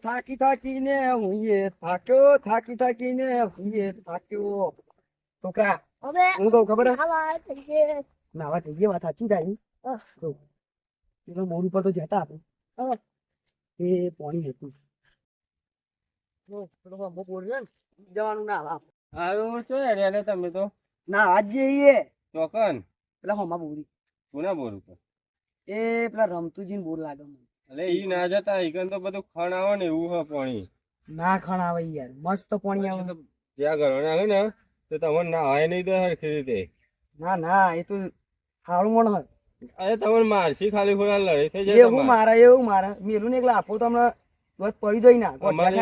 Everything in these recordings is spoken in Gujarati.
થાકી થાકીને હું એ થાક્યો, થાકી થાકીને હું એ થાક્યો. છોકરા હવે હું કહું ખબર હે? ખાવા થઈ ગયે. નાવા થઈ ગઈ વાત સાચી તારી. તો પેલો મોડ ઉપર તો જતા આપણે. એ પાણી હતું. પેલો હમો બોલ્યો ને જવાનું ના આવા. હારું છો યાર તમે તો ના આજ જઈએ ચોકન પેલા હોમા બોલી. કોના બોલું તો એ પેલા રમતુજીને બોલ લાગે મને. અલે ઈ ના જતા ઈકન તો બધું ખણ આવે ને એવું હ પાણી ના ખાણ આવે યાર મસ્ત પાણી આવે. જ્યાં ઘરવાના આવે ને તો તમને ના હોય નહીં તો હરખી રીતે ના ના એ તો હારું મણ હોય. અરે તમને મારસી ખાલી ખોલા લડાઈ થઈ જાય એવું મારા એવું મારા મેલું ને એકલા આપો તો હમણાં બસ પડી જોઈ ના અમારે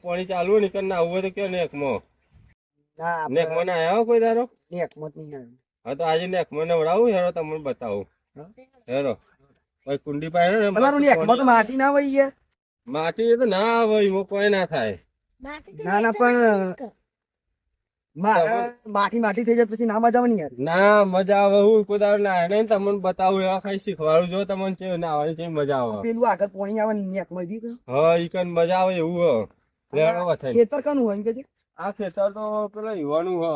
પાણી ચાલુ હોય ને ઈકન ના આવું હોય તો કયો નેકમાં ના નેકમાં ના આવ્યા કોઈ દારો નેકમત નહીં આવે. હા તો આજે નેકમાં નવડાવું હેરો તમને બતાવું હેરો ભાઈ કુંડી પાય ને તમારું નેકમાં તો માટી ના વહી યાર. માટી તો ના આવે એમાં કોઈ ના થાય ના ના પણ માટી માટી થઈ જાય પછી ના મજા આવે ને યાર. ના મજા આવે હું કોઈ દાડો ના નહીં તમને બતાવું એવા કઈ શીખવાડું જો તમને છે ના આવે છે મજા આવે પેલું આગળ પાણી આવે ને નેકમાં બી હા ઈકન મજા આવે એવું હ લેડો વથાઈ ખેતર કનું હોય એમ કે આ ખેતર તો પેલા યુવાનું હ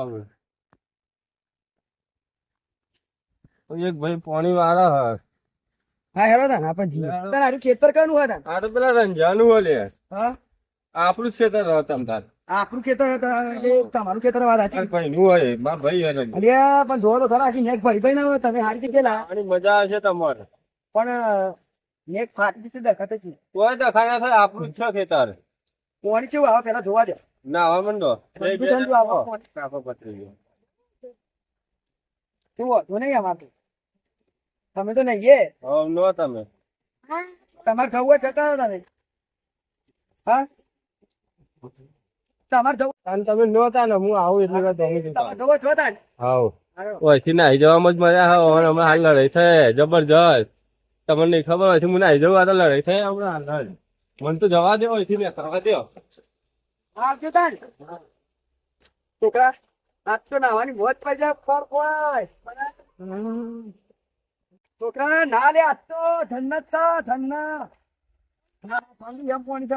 હવે એક ભાઈ પાણી વાળા હ હા હેરો તા આપણે જી તારું ખેતર કનું હોય તા આ તો પેલા રંજાનું હો લે હા આપણું જ ખેતર રહો તમ તાર આપણું ખેતર હતા એટલે તમારું ખેતર વાત સાચી. ભાઈ નું હોય મારા ભાઈ હે અલ્યા પણ જોવો તો ખરા આખી નેક ભરી ભાઈ ના હોય તમે હારી રીતે ગયેલા પાણી મજા આવશે તમારે પણ નેક ફાટી જશે દેખાત છે. કોઈ દખાના થાય આપણું જ છે ખેતર પાણી કેવું આવે પેલા જોવા દે. ના આવે મંડો ઠંડુ ઠંડુ આવે. કાપો પતરી ગયો કેવું હતું નહીં આમાં તમે તો નહીં હવે નો તમે તમારે જવું હોય જતા રહો તમે. હા તમારે જવું અને તમે નો તા ને હું આવું એટલે તમે તમારે જવું છો તા ને? હાવ હાલો. ઓયથી નાહી જવામાં જ મજા આવે અને હમણાં હાલ લડાઈ થાય જબરજસ્ત તમને નહીં ખબર હોય હું નાહી જવું આ તો લડાઈ થાય હમણાં હાલ મને તો જવા દો ઓયથી ને કરવા દો આવજો તા ને. છોકરા આજ તો નાવાની મોજ પડી જાય ફળ ફળ. છોકરા ના લે આજ તો જન્નત છે જન્નત. પાણી એમ પાણી છે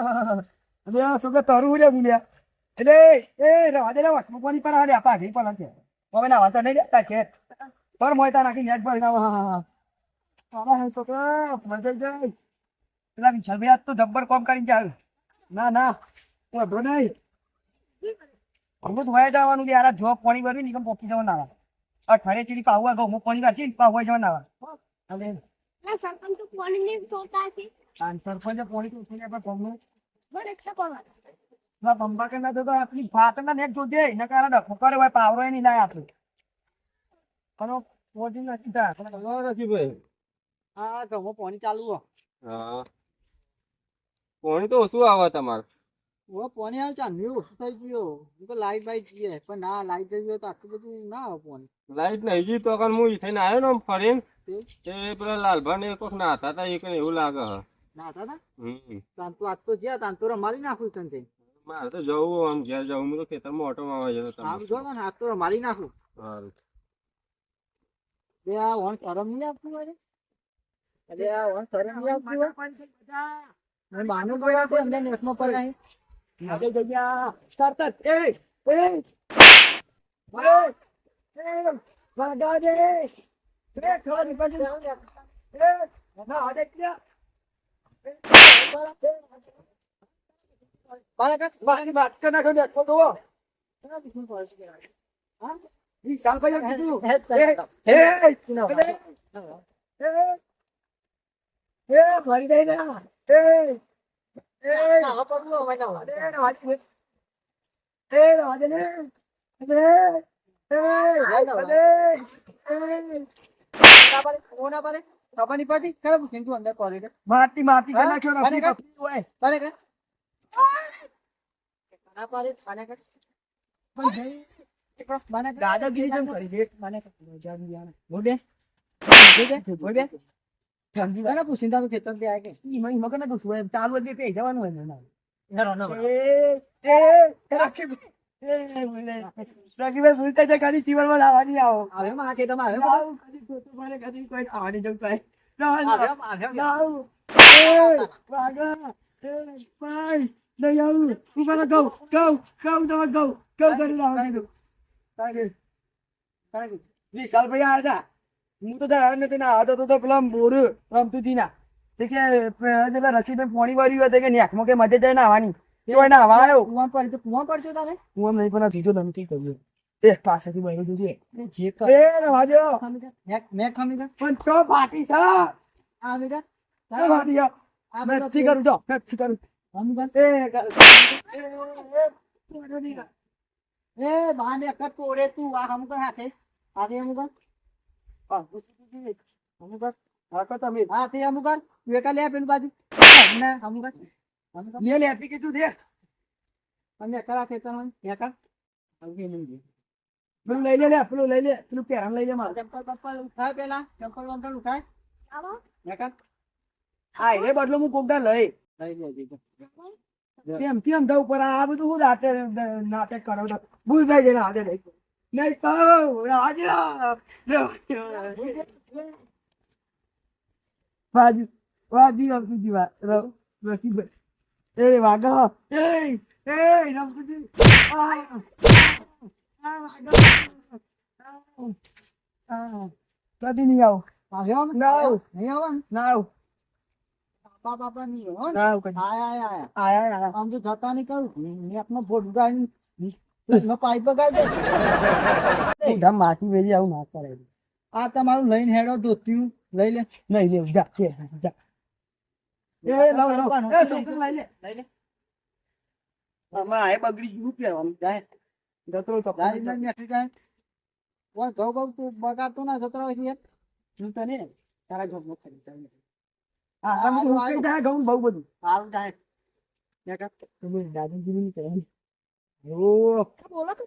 અરે છોકરા તરું રે બોલ્યા એટલે એ રવા દે વાસમાં પાણી પર હાલે પાઘડી પણ છે હવે ના વાંચો નહીં લેતા છે પર મોયતા નાખી નેટ ભરી ના છોકરા મજા જાય પેલા વિશાલ ભાઈ આજ તો જબ્બર કોમ કરીને જાય. ના ના વધુ નહીં અમે તો વયા જવાનું યાર જોબ પાણી ભર્યું ને પોકી જવાનું નાવા અઠવાડિયે ચીડી પાવું આગળ હું પાણી કાઢી પાવું જવાનું નાવા. હવે ના સરપંચ તો પાણી ને સોતા છે. સરપંચ પાણી તો ઉઠીને આપણે કોમનું બરે એકલા પાવા. ના બંબા કે ના તો આપણી ફાતરના નેક જોજે એના કારણે ડખો કરે હોય પાવરો નહીં લાય આપણે પણ પોજી નથી તા નથી ભાઈ હા ગમો પાણી ચાલુ હો. હા પાણી તો ઓછું આવે તમારે પાણી આવે ચાલ ઓછું થઈ ગયું તો લાઈટ બાઈટ જઈએ પણ ના લાઈટ જઈ ગયો તો આટલું બધું ના આવે પાણી. લાઈટ નહીં જી તો હું ઈથઈને આવ્યો ને આમ ફરીને તે પેલા લાલભા ને કોક ના હતા તા એક એવું લાગે હ ના હતા હમ તાન તો આજ તો જ્યાં તાન તો રમાડી નાખું તને છે. મારે તો જવું આમ ઘેર જવું હું તો ખેતરમાં ઓટો મારવા જતો આમ જો ને આજ તો રમાડી નાખું. સારું બે આ વણ શરમ નહીં આપતું હોય અરે આ વણ શરમ નહીં આપતું હોય મેં માનું ગયો તો અંદર નેટમાં પર નહીં આજે જગ્યા તરત જ વાગા દે ખરી પછી ના આડે ક્યાં બાકી વાત કર નાખો દેખો તો હા ઈ સાલ ભાઈ કીધું ભરી દે ના ના પગલો મહિના રાજે ને માટી માટી કે નાખ્યો દાદાગીરી જેમ કરી દે મને બોલે બોલે સમજી વાળા પૂછીને તો ખેતર દે કે ઈ મઈ મગન તો સુય ચાલુ દે પે જવાનું હોય ને રાકી ભાઈ ભૂલતા જાય કદી જીવનમાં લાવવાની આવો હવે માં છે તમારે કદી ગોતો મારે કદી કોઈ ખાવાની જવું થાય વાગા ભાઈ નહીં આવું ઉભા રહો ગૌ તમે ગૌ કરી લાવો વિશાલ ભાઈ આવ્યા હતા હું તો આવ્યો નથી ના હતો તો પેલા બોર રમતુજી ના તે કે પેલા રસીભાઈ પોણી વાળ્યું હતું કે નેકમાં કે મજે જાય નાવાની તો એને હવા આવ્યો કુવા પડશે તમે કુવા નહીં પણ બીજો ધમકી કર્યો એ પાસેથી બહેરો જોજે એ રવાજો મેં ખમી પણ તો ફાટી સા આ બેટા ફાટી જા મેં નથી કરું જો નથી કરું એ બાને કટ પોરે તું આ હમ કર હાથે હમ કર હાકો તમે હાથે હમ કર તું એકા લે પેલું બાજુ ને હમ કર લે આપી કે તું દે અને કરા કે તમે એકા હલકી નહીં પેલું લઈ લે પેલું લઈ લે પેલું પહેરાન લઈ લે મારે ચંપલ ઉઠાય પેલા ચંપલ ઉઠાય આવો એકા હા એ બદલો હું કોકદા લઈ કેમ દઉં ઉપર આ બધું હું નાટક કરો ભૂલ જાય છે આજે નહીં તો રમતુજી એ વાગો એ રમતુજી કદી નહીં આવો ના બાપા નહીં હો આયા આમ તો જતા નહીં કરું નેકનો ફોટ ઉગાડીને પાઇપ બગાડી દે માટી વેરી આવું ના કરે આ તમારું લઈને હેડો ધોત્યું લઈ લે નહીં લે જા એ લાવ એ છોકરા લઈ લે આમાં આ બગડી ગયું પહેરવાનું જાય જતરો તો જાય ઓય ઘઉં તું બગાડતો ના જતરો છે હું તને તારા ઘઉં ખાલી જાય હા બધું કઈ થાય ઘઉં બહુ બધું સારું થાય તમે દાદાજી ની કહે ઓ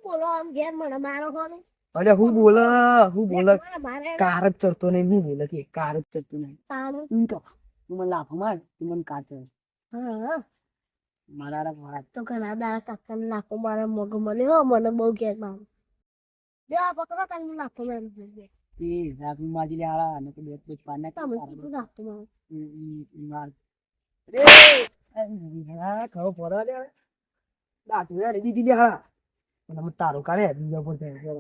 બોલો આમ ઘેર મને મારો કોને અરે હું બોલે કાર જ ચડતો નહીં હું બોલે કે કાર જ ચડતો નહીં તારું તું તો તું મને લાફો માર તું મને કાર ચડ હા મારા તો ઘણા દાડા કાકાને નાખો મારા મગ મને હો મને બહુ ઘેર મારું બે આ પકડો કાલે નાખો મેં એ રાખી માજી લે આળા અને કે બે પાને તમે કીધું નાખો મારું માર રે ખાવ પરા લે દાટુ રે દીદી લે હા મને તારો કરે બીજો પર જાય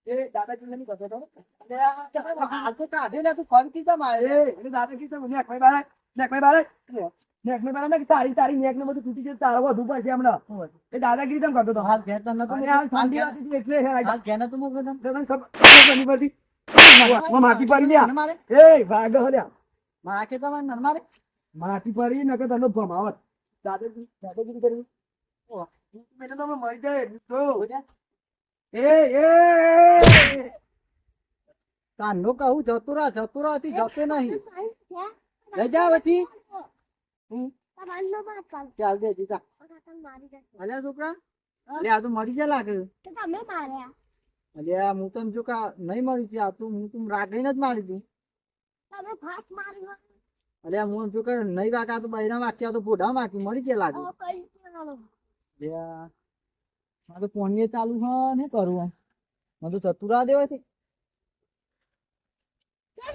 એ દાદાજી ને કહો તો આ તો કાઢે ને તું ફોન કી મારે એ દાદાજી તો નેક ભાઈ બારે ને તારી નેક ને બધું તૂટી ગયું તારો વધુ પડશે હમણાં એ દાદાગીરી તેમ કરતો તો હાલ ઘેર તો નતો ઠંડી હતી એટલે હાલ ઘેર ન તું મોકલો તને ખબર નહીં પડતી માટી પડી લ્યા એ ભાગ હલ્યા માકે તો મને મારે માટી પડી નકે તને ભમાવત દાદાગીરી કરી ઓ મેને તો મરી જાય તો એ કાનો કહું જતુરા હતી જતો નહીં લઈ જા વતી ચાલ દે જીતા અલ્યા છોકરા અલ્યા આ તો મરી જાય લાગે તમે માર્યા અલ્યા હું તો જો કા નહીં મરી છે આ તો હું તું રાગીને જ મારી તું તમે ફાટ માર્યો અલ્યા હું જો કે નહીં વાગા તો બૈરા વાગ્યા તો પોઢા વાગી મરી જાય લાગે અલ્યા આ તો પોણીએ ચાલુ છે ને કરું મને તો ચતુરા દેવા છે ચાલ